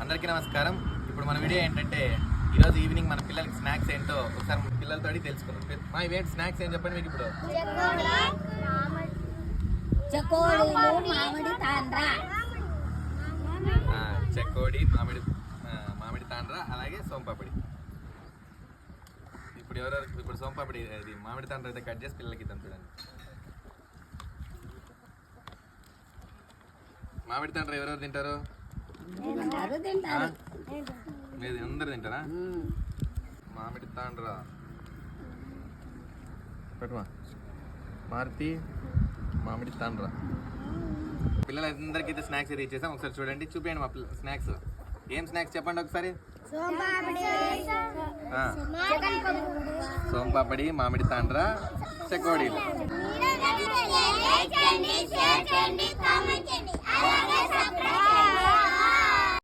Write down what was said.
అందరికీ నమస్కారం. ఇప్పుడు మన వీడియో ఏంటంటే ఈరోజు ఈవినింగ్ మన పిల్లలకి స్నాక్స్ ఏంటో ఒకసారి మన పిల్లలతో అడిగి తెలుసుకుందాం. మా ఇవేంటి స్నాక్స్ ఏం చెప్పండి మీకు ఇప్పుడు? చెక్కోడి మామిడి తాండ్రా అలాగే సోంపాపిడి. ఇప్పుడు సోంపాపిడి ఇది మామిడి తాండ్రా అయితే కట్ చేసి పిల్లలకి ఇద్దాం. చూడండి, మామిడి తాండ్రా ఎవరెవరు తింటారు? మీరు అందరు తింటారా? మామిడి తాండ్రా పెట్టమా మారుతి మామిడి తాండ్రా. పిల్లలందరికీ అయితే స్నాక్స్ అయితే ఇచ్చేసాం. ఒకసారి చూడండి, చూపించండి మా స్నాక్స్. ఏం స్నాక్స్ చెప్పండి ఒకసారి. సోంపాపిడి, మామిడి తాండ్రా, చెకోడీలు.